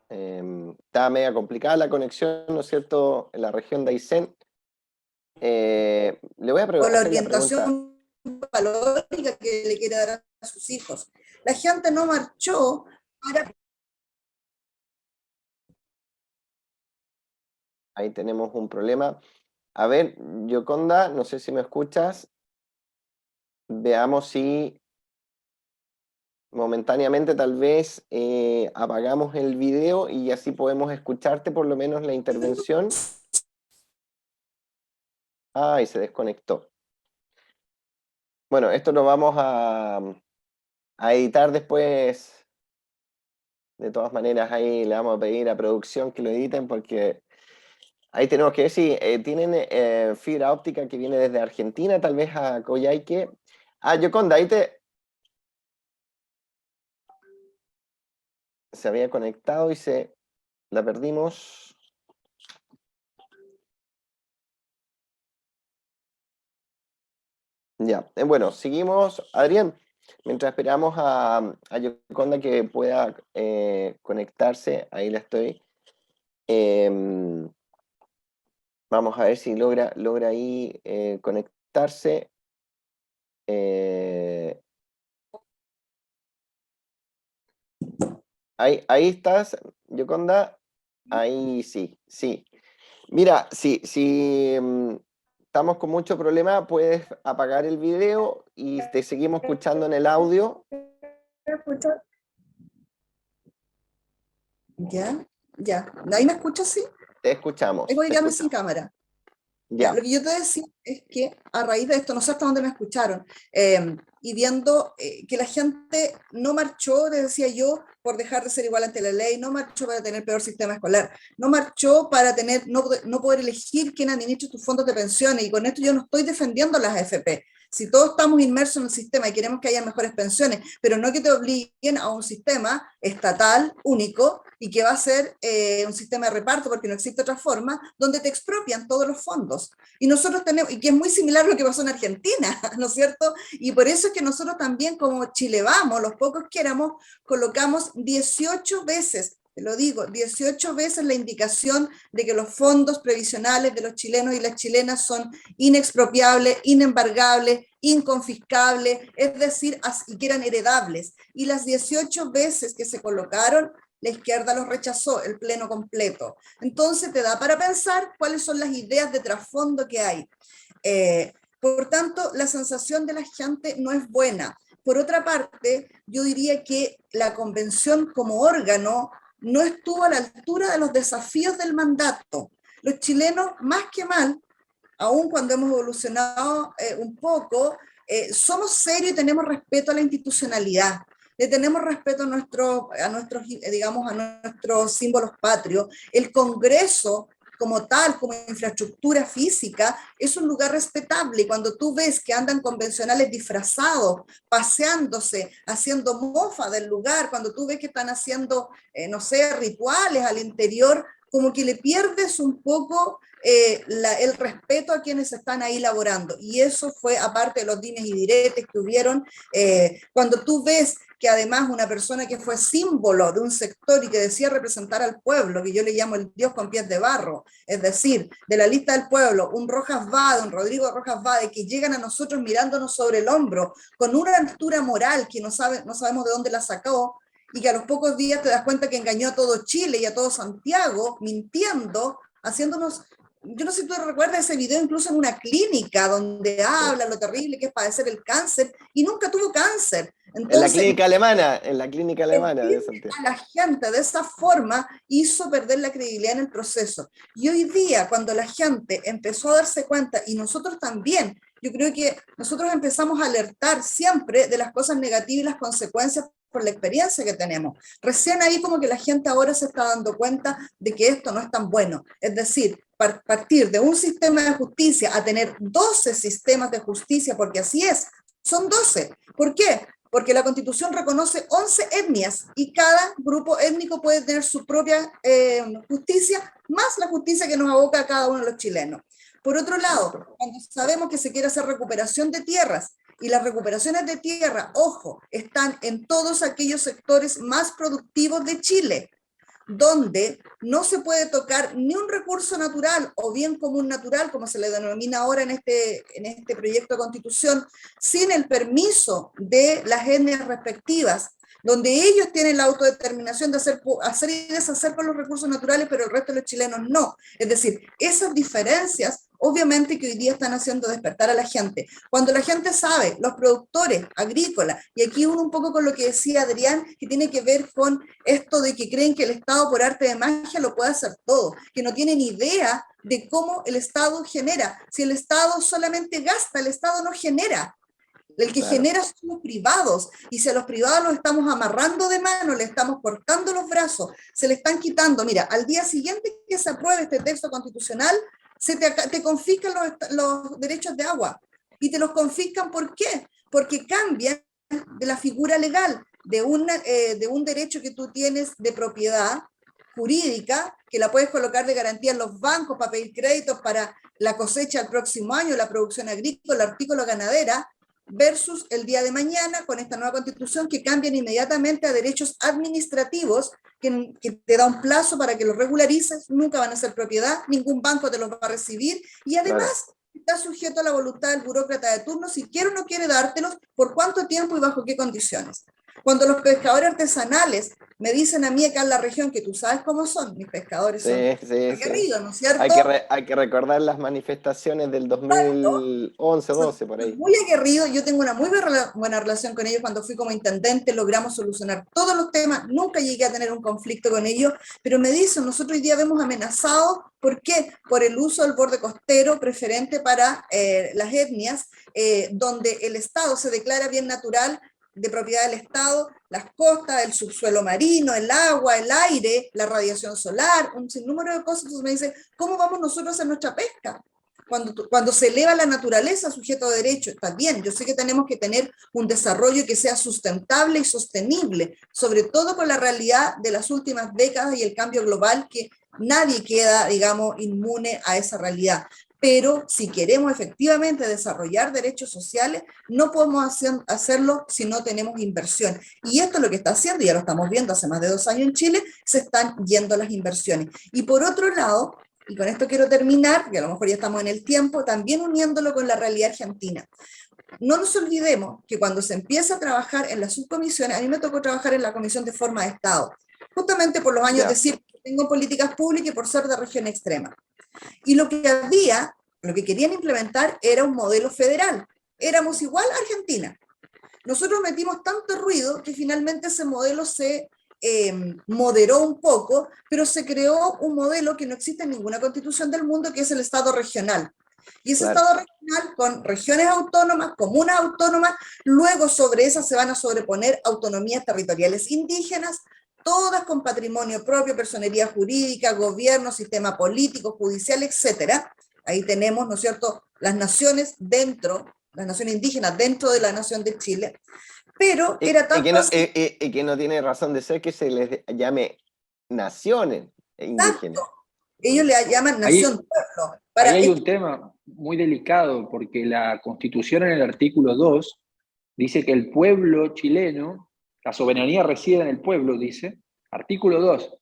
Está media complicada la conexión, ¿no es cierto?, en la región de Aysén. Le voy a O la hacer la pregunta. orientación valórica que le quiere dar a sus hijos. La gente no marchó para... Ahí tenemos un problema. A ver, Yoconda, no sé si me escuchas. Veamos si momentáneamente tal vez apagamos el video y así podemos escucharte por lo menos la intervención. Y se desconectó. Bueno, esto lo vamos a editar después. De todas maneras, ahí le vamos a pedir a producción que lo editen porque ahí tenemos que ver si tienen fibra óptica que viene desde Argentina, tal vez a Coyhaique. Yoconda, ahí se había conectado y la perdimos. Ya, bueno, seguimos. Adrián, mientras esperamos a Yoconda que pueda conectarse, ahí la estoy. Vamos a ver si logra ahí conectarse. Ahí estás, Yoconda. Ahí sí. Mira, si estamos con mucho problema, puedes apagar el video y te seguimos escuchando en el audio. Ya. ¿Ahí me escuchas, sí? Te escuchamos. Voy a quedarme sin cámara. Ya, Ya. lo que yo te decía es que a raíz de esto, no sé hasta dónde me escucharon, y viendo que la gente no marchó, les decía yo, por dejar de ser igual ante la ley, no marchó para tener peor sistema escolar, no marchó para no poder elegir quién administra tus fondos de pensiones, y con esto yo no estoy defendiendo las AFP. Si todos estamos inmersos en el sistema y queremos que haya mejores pensiones, pero no que te obliguen a un sistema estatal único y que va a ser un sistema de reparto, porque no existe otra forma, donde te expropian todos los fondos. Y nosotros tenemos, y que es muy similar a lo que pasó en Argentina, ¿no es cierto? Y por eso es que nosotros también, como Chile Vamos, los pocos que éramos, colocamos 18 veces, te lo digo, 18 veces la indicación de que los fondos previsionales de los chilenos y las chilenas son inexpropiables, inembargables, inconfiscables, es decir, y que eran heredables. Y las 18 veces que se colocaron, la izquierda los rechazó, el pleno completo. Entonces te da para pensar cuáles son las ideas de trasfondo que hay. Por tanto, la sensación de la gente no es buena. Por otra parte, yo diría que la convención como órgano no estuvo a la altura de los desafíos del mandato. Los chilenos, más que mal, aun cuando hemos evolucionado un poco, somos serios y tenemos respeto a la institucionalidad. Le tenemos respeto a nuestros símbolos patrios. El Congreso, como tal, como infraestructura física, es un lugar respetable. Y cuando tú ves que andan convencionales disfrazados, paseándose, haciendo mofa del lugar, cuando tú ves que están haciendo, no sé, rituales al interior, como que le pierdes un poco el respeto a quienes están ahí laborando. Y eso fue, aparte de los dimes y diretes que hubieron, cuando tú ves que además una persona que fue símbolo de un sector y que decía representar al pueblo, que yo le llamo el Dios con pies de barro, es decir, de la lista del pueblo, un Rojas Vade, un Rodrigo Rojas Vade, que llegan a nosotros mirándonos sobre el hombro, con una altura moral que no sabemos de dónde la sacó, y que a los pocos días te das cuenta que engañó a todo Chile y a todo Santiago, mintiendo, haciéndonos... Yo no sé si tú recuerdas ese video incluso en una clínica donde habla lo terrible que es padecer el cáncer y nunca tuvo cáncer. Entonces, en la clínica alemana de Santiago. A la gente de esa forma hizo perder la credibilidad en el proceso. Y hoy día, cuando la gente empezó a darse cuenta, y nosotros también, yo creo que nosotros empezamos a alertar siempre de las cosas negativas y las consecuencias por la experiencia que tenemos. Recién ahí como que la gente ahora se está dando cuenta de que esto no es tan bueno. Es decir, partir de un sistema de justicia a tener 12 sistemas de justicia, porque así es, son 12. ¿Por qué? Porque la Constitución reconoce 11 etnias y cada grupo étnico puede tener su propia justicia, más la justicia que nos aboca a cada uno de los chilenos. Por otro lado, cuando sabemos que se quiere hacer recuperación de tierras, y las recuperaciones de tierra, ojo, están en todos aquellos sectores más productivos de Chile, donde no se puede tocar ni un recurso natural o bien común natural, como se le denomina ahora en este proyecto de constitución, sin el permiso de las etnias respectivas, donde ellos tienen la autodeterminación de hacer y deshacer con los recursos naturales, pero el resto de los chilenos no. Es decir, esas diferencias obviamente que hoy día están haciendo despertar a la gente. Cuando la gente sabe, los productores agrícolas, y aquí uno un poco con lo que decía Adrián, que tiene que ver con esto de que creen que el Estado por arte de magia lo puede hacer todo, que no tienen idea de cómo el Estado genera. Si el Estado solamente gasta, el Estado no genera. El que genera son los privados, y si a los privados los estamos amarrando de mano, le estamos cortando los brazos, se le están quitando, mira, al día siguiente que se apruebe este texto constitucional, te confiscan los derechos de agua, y te los confiscan, ¿por qué? Porque cambian de la figura legal, de un derecho que tú tienes de propiedad jurídica, que la puedes colocar de garantía en los bancos para pedir créditos para la cosecha el próximo año, la producción agrícola, hortícola, ganadera, versus el día de mañana con esta nueva constitución que cambian inmediatamente a derechos administrativos que te da un plazo para que los regularices, nunca van a ser propiedad, ningún banco te los va a recibir y además está sujeto a la voluntad del burócrata de turno si quiere o no quiere dártelos, por cuánto tiempo y bajo qué condiciones. Cuando los pescadores artesanales me dicen a mí acá en la región, que tú sabes cómo son, mis pescadores son aguerridos, ¿no es cierto? Hay que recordar las manifestaciones del 2011, 12, por ahí. Muy aguerridos, yo tengo una muy buena relación con ellos. Cuando fui como intendente logramos solucionar todos los temas, nunca llegué a tener un conflicto con ellos, pero me dicen, nosotros hoy día vemos amenazados, ¿por qué? Por el uso del borde costero preferente para las etnias, donde el Estado se declara bien natural, de propiedad del Estado, las costas, el subsuelo marino, el agua, el aire, la radiación solar, un sinnúmero de cosas. Entonces me dice, ¿cómo vamos nosotros a hacer nuestra pesca? Cuando se eleva la naturaleza sujeto de derecho, está bien, yo sé que tenemos que tener un desarrollo que sea sustentable y sostenible, sobre todo con la realidad de las últimas décadas y el cambio global, que nadie queda, digamos, inmune a esa realidad. Pero si queremos efectivamente desarrollar derechos sociales, no podemos hacerlo si no tenemos inversión. Y esto es lo que está haciendo, ya lo estamos viendo hace más de 2 años en Chile, se están yendo las inversiones. Y por otro lado, y con esto quiero terminar, que a lo mejor ya estamos en el tiempo, también uniéndolo con la realidad argentina. No nos olvidemos que cuando se empieza a trabajar en las subcomisiones, a mí me tocó trabajar en la Comisión de Forma de Estado, justamente por los años decir que tengo políticas públicas y por ser de región extrema. Y lo que querían implementar era un modelo federal. Éramos igual a Argentina. Nosotros metimos tanto ruido que finalmente ese modelo se moderó un poco, pero se creó un modelo que no existe en ninguna constitución del mundo, que es el Estado regional. Y ese Estado regional con regiones autónomas, comunas autónomas, luego sobre esas se van a sobreponer autonomías territoriales indígenas, todas con patrimonio propio, personería jurídica, gobierno, sistema político, judicial, etcétera. Ahí tenemos, ¿no es cierto?, las naciones indígenas dentro de la nación de Chile. Pero era tanto que no tiene razón de ser que se les llame naciones indígenas. Ellos le llaman nación-pueblo. Ahí hay un tema muy delicado, porque la Constitución en el artículo 2 dice que el pueblo chileno, la soberanía reside en el pueblo, dice, artículo 2,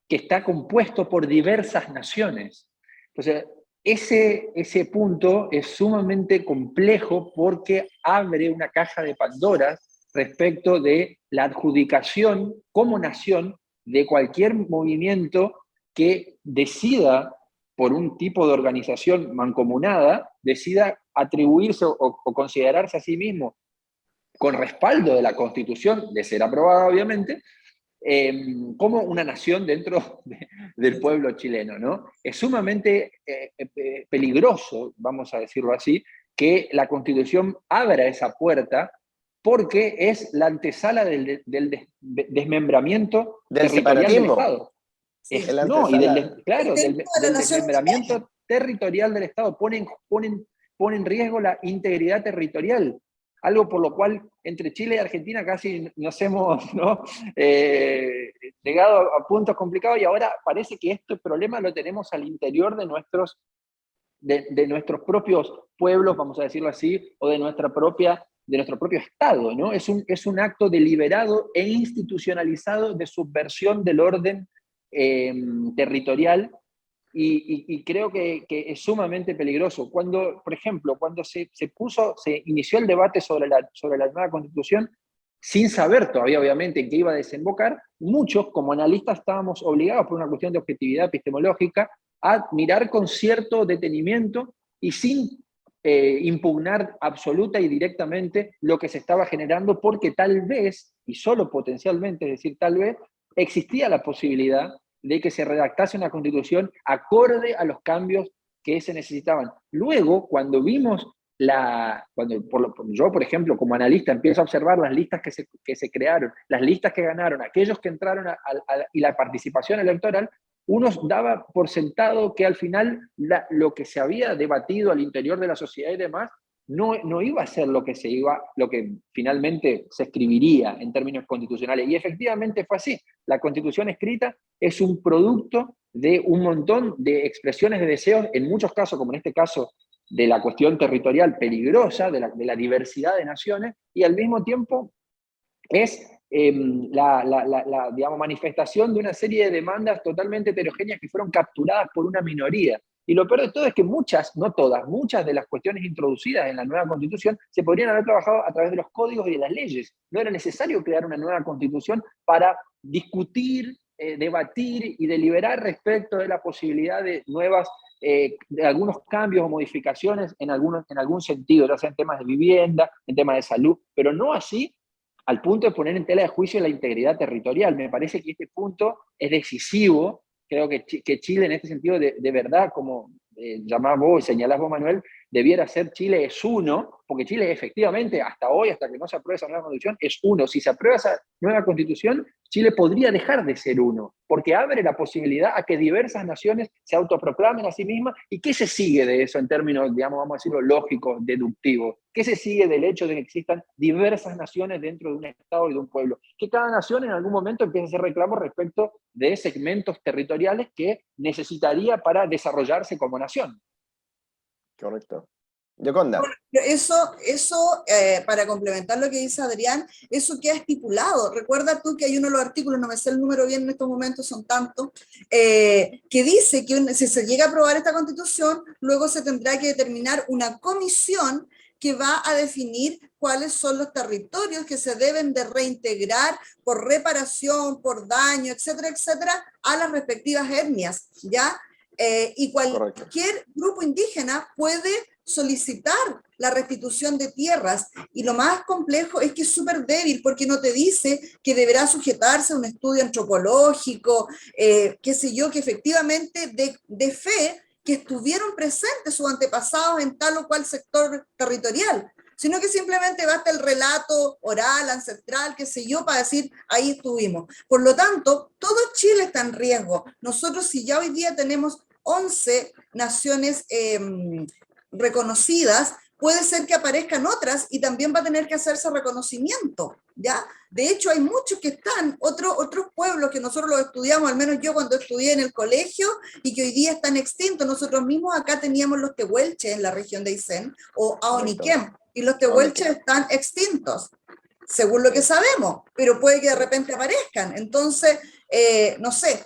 que está compuesto por diversas naciones. Entonces, ese punto es sumamente complejo porque abre una caja de Pandora respecto de la adjudicación como nación de cualquier movimiento que decida, por un tipo de organización mancomunada, decida atribuirse o considerarse a sí mismo con respaldo de la Constitución, de ser aprobada obviamente, como una nación dentro del pueblo chileno, ¿no? Es sumamente peligroso, vamos a decirlo así, que la Constitución abra esa puerta, porque es la antesala del desmembramiento Del territorial del separatismo. Estado. Sí. No, y claro, El tema de la del nación desmembramiento territorial del Estado. Pone en riesgo la integridad territorial. Algo por lo cual entre Chile y Argentina casi nos hemos, ¿no?, llegado a puntos complicados, y ahora parece que este problema lo tenemos al interior de nuestros propios pueblos, vamos a decirlo así, o de nuestro propio Estado, ¿no? Es un acto deliberado e institucionalizado de subversión del orden territorial, y creo que es sumamente peligroso. Por ejemplo, cuando se inició el debate sobre la nueva Constitución, sin saber todavía, obviamente, en qué iba a desembocar, muchos, como analistas, estábamos obligados, por una cuestión de objetividad epistemológica, a mirar con cierto detenimiento y sin impugnar absoluta y directamente lo que se estaba generando, porque tal vez, y solo potencialmente, es decir, tal vez, existía la posibilidad de que se redactase una Constitución acorde a los cambios que se necesitaban. Luego, cuando vimos yo, por ejemplo, como analista, empiezo a observar las listas que se crearon, las listas que ganaron, aquellos que entraron y la participación electoral, uno daba por sentado que al final lo que se había debatido al interior de la sociedad y demás no iba a ser lo que finalmente se escribiría en términos constitucionales. Y efectivamente fue así. La Constitución escrita es un producto de un montón de expresiones de deseos, en muchos casos, como en este caso, de la cuestión territorial peligrosa, de la diversidad de naciones, y al mismo tiempo es digamos, manifestación de una serie de demandas totalmente heterogéneas que fueron capturadas por una minoría. Y lo peor de todo es que muchas, no todas, muchas de las cuestiones introducidas en la nueva Constitución se podrían haber trabajado a través de los códigos y de las leyes. No era necesario crear una nueva Constitución para discutir, debatir y deliberar respecto de la posibilidad de de algunos cambios o modificaciones en algún sentido, ya sea en temas de vivienda, en temas de salud, pero no así al punto de poner en tela de juicio la integridad territorial. Me parece que este punto es decisivo. Creo que Chile, en este sentido, de verdad, como llamás vos y señalás vos, Manuel, debiera ser Chile es uno, porque Chile efectivamente, hasta hoy, hasta que no se apruebe esa nueva Constitución, es uno. Si se aprueba esa nueva Constitución, Chile podría dejar de ser uno, porque abre la posibilidad a que diversas naciones se autoproclamen a sí mismas. ¿Y qué se sigue de eso en términos, digamos, vamos a decirlo, lógicos, deductivos? ¿Qué se sigue del hecho de que existan diversas naciones dentro de un Estado y de un pueblo? Que cada nación en algún momento empiece a hacer reclamos respecto de segmentos territoriales que necesitaría para desarrollarse como nación. Correcto. Yoconda. Bueno, eso para complementar lo que dice Adrián, eso queda estipulado. Recuerda tú que hay uno de los artículos, no me sé el número bien en estos momentos, son tantos, que dice que si se llega a aprobar esta Constitución, luego se tendrá que determinar una comisión que va a definir cuáles son los territorios que se deben de reintegrar por reparación, por daño, etcétera, etcétera, a las respectivas etnias, ¿ya? Y cualquier grupo indígena puede solicitar la restitución de tierras, y lo más complejo es que es súper débil, porque no te dice que deberá sujetarse a un estudio antropológico, qué sé yo, que efectivamente de fe que estuvieron presentes sus antepasados en tal o cual sector territorial, sino que simplemente basta el relato oral, ancestral, qué sé yo, para decir, ahí estuvimos. Por lo tanto, todo Chile está en riesgo. Nosotros, si ya hoy día tenemos 11 naciones reconocidas, puede ser que aparezcan otras y también va a tener que hacerse reconocimiento, ¿ya? De hecho, hay muchos que están, otros pueblos que nosotros los estudiamos, al menos yo cuando estudié en el colegio, y que hoy día están extintos. Nosotros mismos acá teníamos los tehuelches en la región de Aysén, o Aoniquem, y los tehuelches están extintos, según lo que sabemos, pero puede que de repente aparezcan. Entonces, no sé.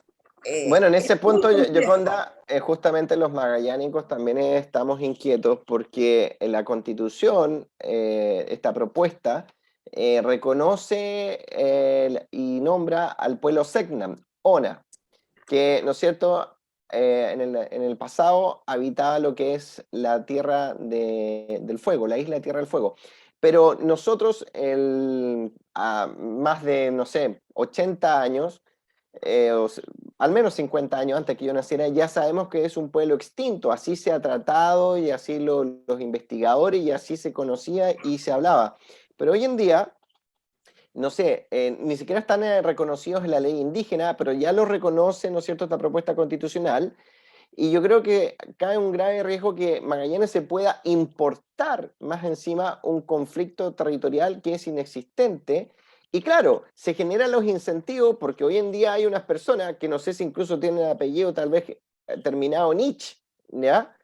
Bueno, en ese Es muy punto, complejo. Yoconda, justamente los magallánicos también estamos inquietos porque en la Constitución, esta propuesta, reconoce y nombra al pueblo Selknam, Ona, que, ¿no es cierto?, en el pasado habitaba lo que es la Tierra del Fuego, la isla de Tierra del Fuego. Pero nosotros, a más de, no sé, 80 años, al menos 50 años antes que yo naciera, ya sabemos que es un pueblo extinto, así se ha tratado y así los investigadores y así se conocía y se hablaba. Pero hoy en día, no sé, ni siquiera están reconocidos en la ley indígena, pero ya los reconoce, ¿no es cierto?, esta propuesta constitucional. Y yo creo que cabe un grave riesgo que Magallanes se pueda importar más encima un conflicto territorial que es inexistente. Y claro, se generan los incentivos porque hoy en día hay unas personas que no sé si incluso tienen apellido tal vez terminado en ich, ¿ya?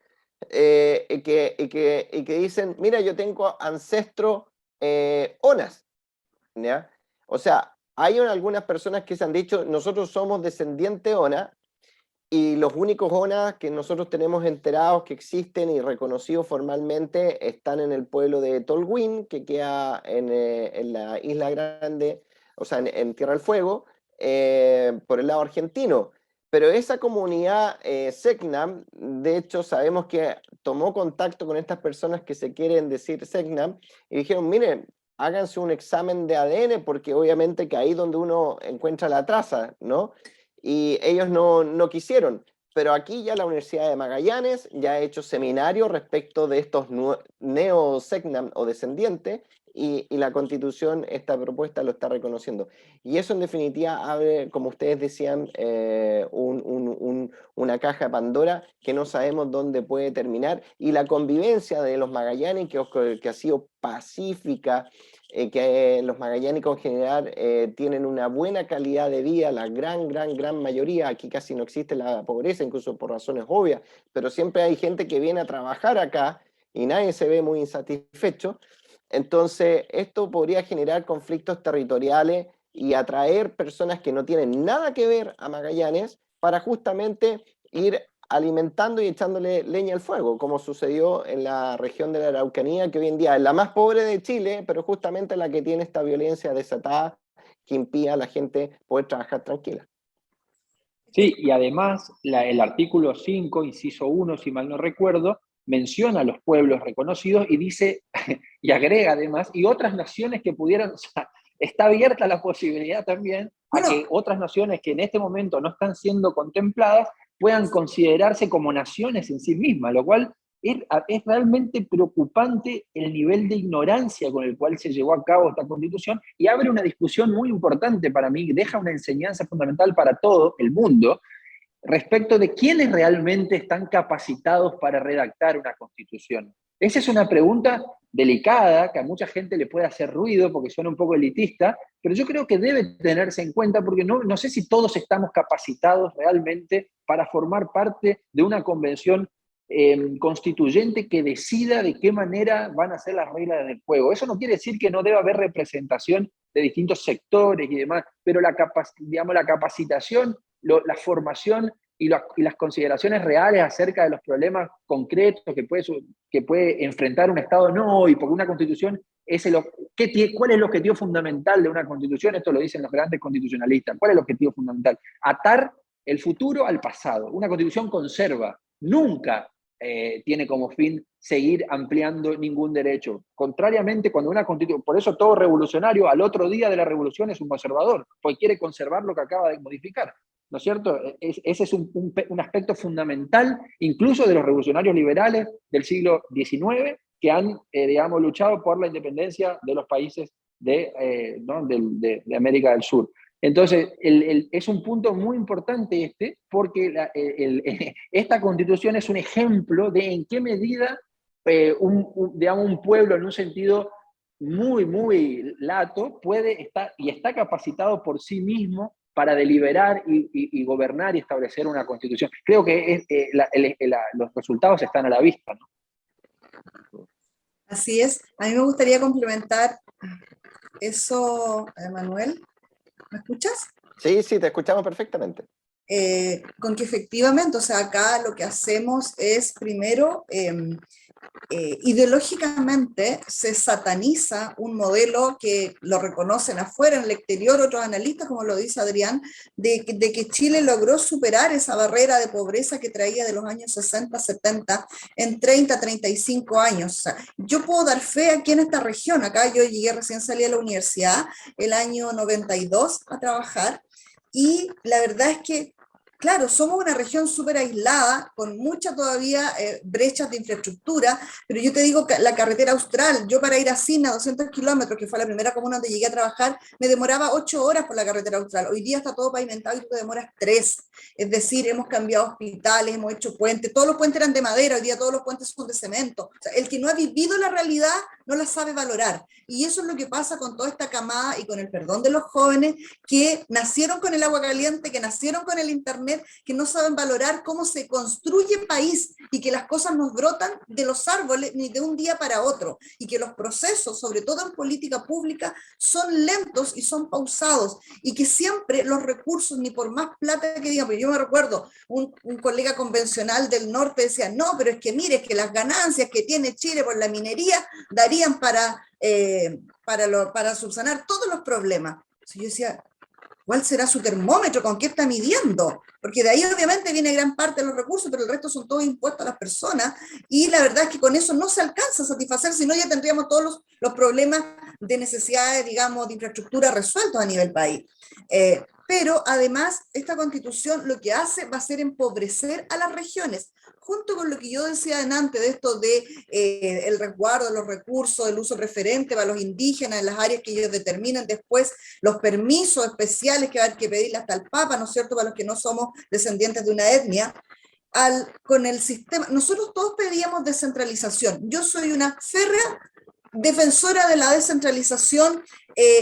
Y que dicen, mira, yo tengo ancestro onas, ¿ya? O sea, hay algunas personas que se han dicho, nosotros somos descendiente ona, y los únicos ONAs que nosotros tenemos enterados que existen y reconocidos formalmente están en el pueblo de Tolwyn, que queda en la Isla Grande, o sea, en Tierra del Fuego, por el lado argentino. Pero esa comunidad Selknam, de hecho, sabemos que tomó contacto con estas personas que se quieren decir Selknam y dijeron, miren, háganse un examen de ADN porque obviamente que ahí es donde uno encuentra la traza, ¿no? Y ellos no quisieron. Pero aquí ya la Universidad de Magallanes ya ha hecho seminarios respecto de estos neo-Selknam o descendientes y la Constitución, esta propuesta lo está reconociendo. Y eso en definitiva abre, como ustedes decían, una caja de Pandora que no sabemos dónde puede terminar. Y la convivencia de los magallánicos, que ha sido pacífica, que los magallánicos en general tienen una buena calidad de vida, la gran mayoría, aquí casi no existe la pobreza, incluso por razones obvias, pero siempre hay gente que viene a trabajar acá y nadie se ve muy insatisfecho. Entonces, esto podría generar conflictos territoriales y atraer personas que no tienen nada que ver a Magallanes para justamente ir alimentando y echándole leña al fuego, como sucedió en la región de la Araucanía, que hoy en día es la más pobre de Chile, pero justamente la que tiene esta violencia desatada que impide a la gente poder trabajar tranquila. Sí, y además el artículo 5, inciso 1, si mal no recuerdo, menciona a los pueblos reconocidos y dice, y agrega además, y otras naciones que pudieran, o sea, está abierta la posibilidad también a que otras naciones que en este momento no están siendo contempladas puedan considerarse como naciones en sí mismas, lo cual es realmente preocupante el nivel de ignorancia con el cual se llevó a cabo esta Constitución y abre una discusión muy importante para mí, deja una enseñanza fundamental para todo el mundo respecto de quiénes realmente están capacitados para redactar una Constitución. Esa es una pregunta delicada que a mucha gente le puede hacer ruido porque suena un poco elitista, pero yo creo que debe tenerse en cuenta porque no sé si todos estamos capacitados realmente para formar parte de una convención constituyente que decida de qué manera van a ser las reglas del juego. Eso no quiere decir que no deba haber representación de distintos sectores y demás, pero la capacitación, la formación y las consideraciones reales acerca de los problemas concretos que puede enfrentar un Estado, no, y porque una constitución ¿cuál es el objetivo fundamental de una constitución? Esto lo dicen los grandes constitucionalistas. ¿Cuál es el objetivo fundamental? Atar el futuro al pasado. Una constitución conserva, nunca tiene como fin seguir ampliando ningún derecho. Contrariamente, cuando una constitución, por eso todo revolucionario al otro día de la revolución es un conservador, porque quiere conservar lo que acaba de modificar, ¿no es cierto? Ese es un aspecto fundamental, incluso de los revolucionarios liberales del siglo XIX, que han, digamos, luchado por la independencia de los países de América del Sur. Entonces, es un punto muy importante porque esta Constitución es un ejemplo de en qué medida digamos, un pueblo en un sentido muy, muy lato puede estar y está capacitado por sí mismo para deliberar y gobernar y establecer una constitución. Creo que los resultados están a la vista, ¿no? Así es. A mí me gustaría complementar eso, Manuel. ¿Me escuchas? Sí, sí, te escuchamos perfectamente. Con que efectivamente, o sea, acá lo que hacemos es primero, ideológicamente se sataniza un modelo que lo reconocen afuera, en el exterior, otros analistas, como lo dice Adrián, de que Chile logró superar esa barrera de pobreza que traía de los años 60, 70 en 30, 35 años. O sea, yo puedo dar fe aquí en esta región. Acá yo llegué recién salí a la universidad el año 92 a trabajar, y la verdad es que claro, somos una región súper aislada, con muchas todavía brechas de infraestructura, pero yo te digo que la carretera austral, yo para ir a Sina, 200 kilómetros, que fue la primera comuna donde llegué a trabajar, me demoraba 8 horas por la carretera austral. Hoy día está todo pavimentado y tú te demoras 3. Es decir, hemos cambiado hospitales, hemos hecho puentes, todos los puentes eran de madera, hoy día todos los puentes son de cemento. O sea, el que no ha vivido la realidad no la sabe valorar. Y eso es lo que pasa con toda esta camada y con el perdón de los jóvenes que nacieron con el agua caliente, que nacieron con el internet, que no saben valorar cómo se construye país y que las cosas nos brotan de los árboles ni de un día para otro, y que los procesos, sobre todo en política pública, son lentos y son pausados, y que siempre los recursos, ni por más plata que digan, porque yo me recuerdo, un colega convencional del norte decía, no, pero es que mire, es que las ganancias que tiene Chile por la minería darían para subsanar todos los problemas. Entonces yo decía, ¿cuál será su termómetro? ¿Con qué está midiendo? Porque de ahí obviamente viene gran parte de los recursos, pero el resto son todos impuestos a las personas, y la verdad es que con eso no se alcanza a satisfacer, si no ya tendríamos todos los problemas de necesidades, digamos, de infraestructura resueltos a nivel país. Pero además, esta constitución lo que hace va a ser empobrecer a las regiones, junto con lo que yo decía antes de esto de el resguardo de los recursos, el uso preferente para los indígenas en las áreas que ellos determinan después, los permisos especiales que va a haber que pedirle hasta el Papa, ¿no es cierto?, para los que no somos descendientes de una etnia. Con el sistema, nosotros todos pedíamos descentralización. Yo soy una férrea defensora de la descentralización,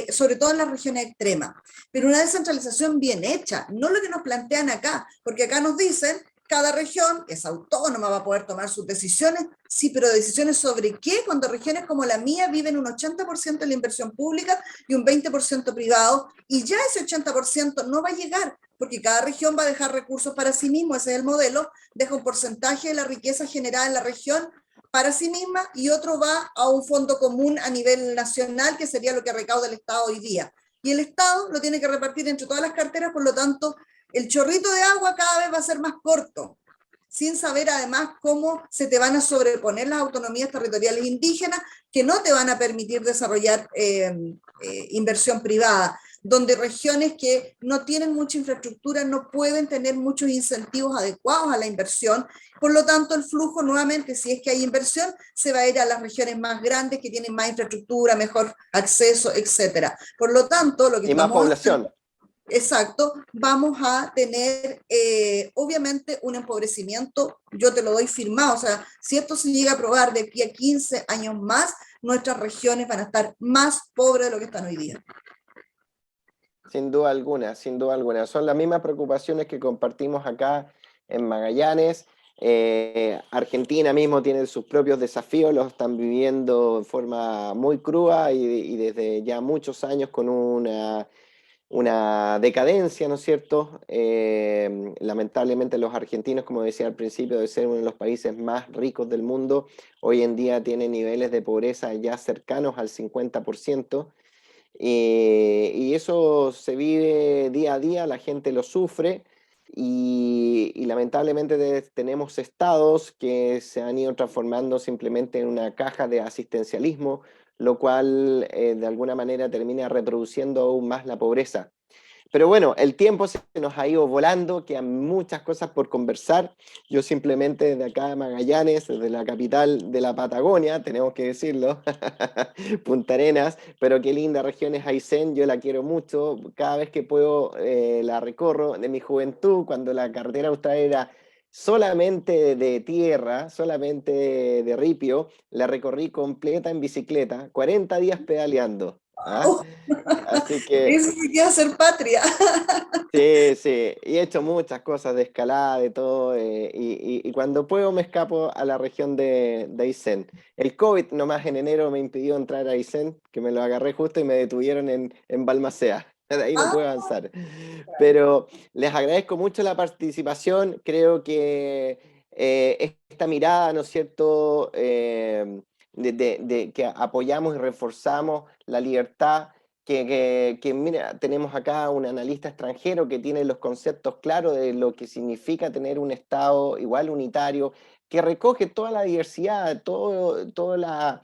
sobre todo en las regiones extremas, pero una descentralización bien hecha, no lo que nos plantean acá, porque acá nos dicen, cada región es autónoma, va a poder tomar sus decisiones, sí, pero decisiones sobre qué, cuando regiones como la mía viven un 80% de la inversión pública y un 20% privado, y ya ese 80% no va a llegar, porque cada región va a dejar recursos para sí mismo, ese es el modelo, deja un porcentaje de la riqueza generada en la región para sí misma, y otro va a un fondo común a nivel nacional, que sería lo que recauda el Estado hoy día. Y el Estado lo tiene que repartir entre todas las carteras, por lo tanto, el chorrito de agua cada vez va a ser más corto, sin saber además cómo se te van a sobreponer las autonomías territoriales indígenas, que no te van a permitir desarrollar inversión privada, donde regiones que no tienen mucha infraestructura no pueden tener muchos incentivos adecuados a la inversión. Por lo tanto, el flujo nuevamente, si es que hay inversión, se va a ir a las regiones más grandes que tienen más infraestructura, mejor acceso, etc. Por lo tanto, lo que Y más población. Exacto, vamos a tener obviamente un empobrecimiento, yo te lo doy firmado, o sea, si esto se llega a aprobar de aquí a 15 años más, nuestras regiones van a estar más pobres de lo que están hoy día. Sin duda alguna, sin duda alguna. Son las mismas preocupaciones que compartimos acá en Magallanes. Argentina mismo tiene sus propios desafíos, los están viviendo de forma muy cruda y desde ya muchos años con una decadencia, ¿no es cierto? Lamentablemente los argentinos, como decía al principio, de ser uno de los países más ricos del mundo, hoy en día tienen niveles de pobreza ya cercanos al 50%. Y eso se vive día a día, la gente lo sufre y lamentablemente tenemos estados que se han ido transformando simplemente en una caja de asistencialismo, lo cual de alguna manera termina reproduciendo aún más la pobreza. Pero bueno, el tiempo se nos ha ido volando, quedan muchas cosas por conversar. Yo simplemente desde acá de Magallanes, desde la capital de la Patagonia, tenemos que decirlo, Punta Arenas, pero qué linda región es Aysén, yo la quiero mucho, cada vez que puedo la recorro. De mi juventud, cuando la carretera austral era solamente de tierra, solamente de ripio, la recorrí completa en bicicleta, 40 días pedaleando. ¿Ah? ¡Wow! Así que Eso sí que es hacer patria. sí, sí, y he hecho muchas cosas de escalada, de todo, y cuando puedo me escapo a la región de Aysén. El COVID nomás en enero me impidió entrar a Aysén, que me lo agarré justo y me detuvieron en Balmaceda. De ahí no puedo Ah, avanzar. Pero les agradezco mucho la participación, creo que esta mirada, ¿no es cierto?, de que apoyamos y reforzamos la libertad que mira, tenemos acá un analista extranjero que tiene los conceptos claros de lo que significa tener un Estado igual unitario, que recoge toda la diversidad, todas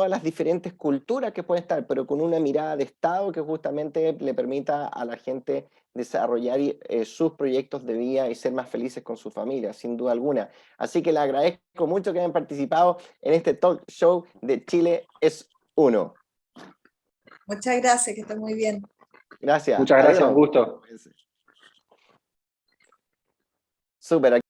las diferentes culturas que pueden estar, pero con una mirada de Estado que justamente le permita a la gente desarrollar sus proyectos de vida y ser más felices con su familia, sin duda alguna. Así que le agradezco mucho que hayan participado en este talk show de Chile es uno. muchas gracias, que estén muy bien. Gracias. Muchas gracias, un Adiós. gusto. Súper.